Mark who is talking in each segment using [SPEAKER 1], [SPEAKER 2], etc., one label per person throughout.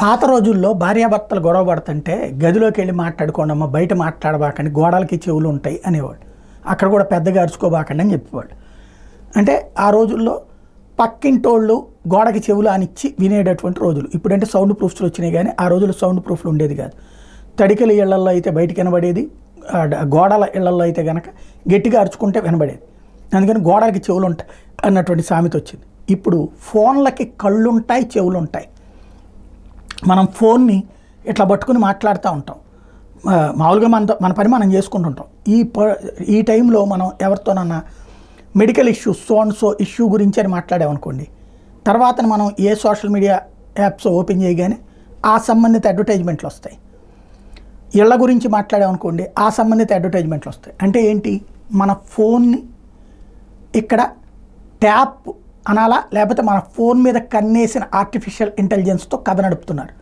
[SPEAKER 1] పాత రోజుల్లో భార్యాభర్తలు గొడవ పడుతుంటే గదిలోకి వెళ్ళి మాట్లాడుకోండమ్మా, బయట మాట్లాడబాకండి, గోడలకి చెవులు ఉంటాయి అనేవాడు. అక్కడ కూడా పెద్దగా అరుచుకోబాకండి అని చెప్పేవాడు. అంటే ఆ రోజుల్లో పక్కింటోళ్ళు గోడకి చెవులు అనిచ్చి వినేటటువంటి రోజులు. ఇప్పుడంటే సౌండ్ ప్రూఫ్స్లు వచ్చినాయి, కానీ ఆ రోజుల్లో సౌండ్ ప్రూఫ్లు ఉండేది కాదు. తడికల ఇళ్లల్లో అయితే బయటికి వినబడేది, గోడల ఇళ్లల్లో అయితే కనుక గట్టిగా అరుచుకుంటే వినబడేది. అందుకని గోడలకి చెవులు ఉంటాయి అన్నటువంటి సామెత వచ్చింది. ఇప్పుడు ఫోన్లకి కళ్ళు ఉంటాయి, చెవులు ఉంటాయి. మనం ఫోన్ని ఇట్లా పట్టుకుని మాట్లాడుతూ ఉంటాం. మామూలుగా మన పని మనం చేసుకుంటుంటాం. ఈ టైంలో మనం ఎవరితోనన్నా మెడికల్ ఇష్యూస్, సో ఇష్యూ గురించి అని మాట్లాడామనుకోండి, తర్వాత మనం ఏ సోషల్ మీడియా యాప్స్ ఓపెన్ చేయగానే ఆ సంబంధిత అడ్వర్టైజ్మెంట్లు వస్తాయి. ఇళ్ల గురించి మాట్లాడామనుకోండి, ఆ సంబంధిత అడ్వర్టైజ్మెంట్లు వస్తాయి. అంటే ఏంటి, మన ఫోన్ని ఇక్కడ ట్యాప్ అనాలా, లేకపోతే మన ఫోన్ మీద కన్నేసిన ఆర్టిఫిషియల్ ఇంటెలిజెన్స్తో కథ నడుపుతున్నారు.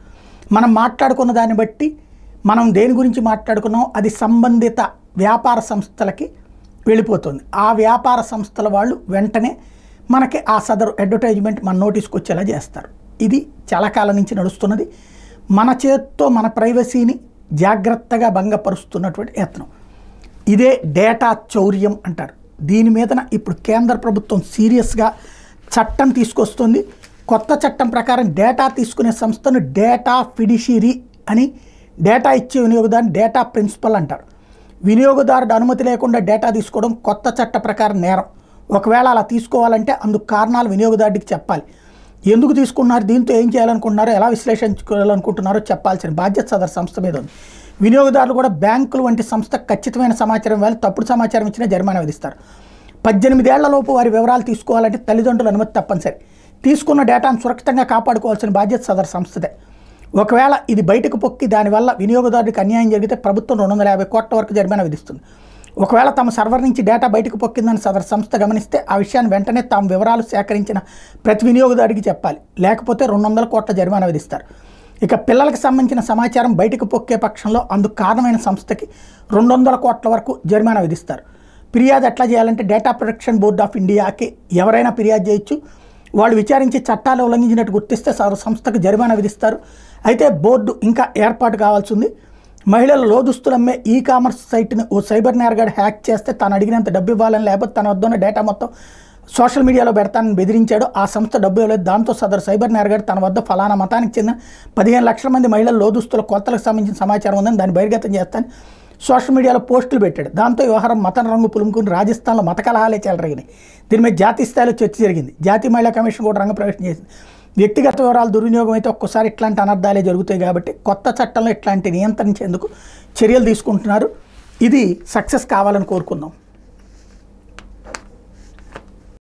[SPEAKER 1] మనం మాట్లాడుకున్న దాన్ని బట్టి మనం దేని గురించి మాట్లాడుకున్నాం అది సంబంధిత వ్యాపార సంస్థలకి వెళ్ళిపోతుంది. ఆ వ్యాపార సంస్థల వాళ్ళు వెంటనే మనకి ఆ సదరు అడ్వర్టైజ్మెంట్ మన నోటీస్కి వచ్చేలా చేస్తారు. ఇది చాలా కాలం నుంచి నడుస్తున్నది. మన చేత్తో మన ప్రైవసీని జాగ్రత్తగా భంగపరుస్తున్నటువంటి యత్నం. ఇదే డేటా చౌర్యం అంటారు. దీని మీదన ఇప్పుడు కేంద్ర ప్రభుత్వం సీరియస్గా చట్టం తీసుకొస్తుంది. కొత్త చట్టం ప్రకారం డేటా తీసుకునే సంస్థను డేటా ఫిడిషియరీ అని, డేటా ఇచ్చే వినియోగదారుని డేటా ప్రిన్సిపల్ అంటారు. వినియోగదారుడు అనుమతి లేకుండా డేటా తీసుకోవడం కొత్త చట్ట ప్రకారం నేరం. ఒకవేళ అలా తీసుకోవాలంటే అందుకు కారణాలు వినియోగదారుడికి చెప్పాలి. ఎందుకు తీసుకున్నారు, దీంతో ఏం చేయాలనుకుంటున్నారో, ఎలా విశ్లేషించుకోవాలనుకుంటున్నారో చెప్పాల్సిన బాధ్యత సదరు సంస్థ మీద ఉంది. వినియోగదారులు కూడా బ్యాంకులు వంటి సంస్థకు ఖచ్చితమైన సమాచారం ఇవ్వాలి. తప్పుడు సమాచారం ఇచ్చినా జరిమానా విధిస్తారు. 18 ఏళ్లలోపు వారి వివరాలు తీసుకోవాలంటే తల్లిదండ్రుల అనుమతి తప్పనిసరి. తీసుకున్న డేటాను సురక్షితంగా కాపాడుకోవాల్సిన బాధ్యత సదరు సంస్థదే. ఒకవేళ ఇది బయటకు పొక్కి దానివల్ల వినియోగదారుడికి అన్యాయం జరిగితే ప్రభుత్వం 250 కోట్ల వరకు జరిమానా విధిస్తుంది. ఒకవేళ తమ సర్వర్ నుంచి డేటా బయటకు పొక్కిందని సదరు సంస్థ గమనిస్తే ఆ విషయాన్ని వెంటనే తాము వివరాలు సేకరించిన ప్రతి వినియోగదారుడికి చెప్పాలి. లేకపోతే 200 కోట్ల జరిమానా విధిస్తారు. ఇక పిల్లలకు సంబంధించిన సమాచారం బయటకు పొక్కే పక్షంలో అందుకు కారణమైన సంస్థకి 200 కోట్ల వరకు జరిమానా విధిస్తారు. ఫిర్యాదు ఎట్లా చేయాలంటే డేటా ప్రొటెక్షన్ బోర్డ్ ఆఫ్ ఇండియాకి ఎవరైనా ఫిర్యాదు చేయొచ్చు. వాళ్ళు విచారించి చట్టాలు ఉల్లంఘించినట్టు గుర్తిస్తే సంస్థకు జరిమానా విధిస్తారు. అయితే బోర్డు ఇంకా ఏర్పాటు కావాల్సి ఉంది. మహిళల లోదుస్తులమ్మే ఈ కామర్స్ సైట్ని ఓ సైబర్ నేరగాడు హ్యాక్ చేస్తే తాను అడిగినంత డబ్బు ఇవ్వాలని, లేకపోతే తన వద్ద ఉన్న డేటా మొత్తం సోషల్ మీడియాలో పెడతానని బెదిరించాడు. ఆ సంస్థ డబ్బు ఇవ్వలేదు. దాంతో సదరు సైబర్ నేరగాడు తన వద్ద ఫలానా మతానికి చెందిన 15 లక్షల మంది మహిళల లోదుస్తుల కొలతలకు సంబంధించిన సమాచారం ఉందని దాన్ని బహిర్గతం చేస్తాను సోషల్ మీడియాలో పోస్టులు పెట్టాడు. దాంతో వ్యవహారం మతం రంగు పులుముకుని రాజస్థాన్లో మత కలహాలే చెలరేగినాయి. దీని మీద జాతీయ స్థాయిలో చర్చ జరిగింది. జాతీయ మహిళా కమిషన్ కూడా రంగప్రవేశం చేసింది. వ్యక్తిగత వివరాలు దుర్వినియోగం అయితే ఒక్కోసారి ఇట్లాంటి అనర్థాలే జరుగుతాయి. కాబట్టి కొత్త చట్టంలో ఇట్లాంటి నియంత్రించేందుకు చర్యలు తీసుకుంటున్నారు. ఇది సక్సెస్ కావాలని కోరుకుందాం.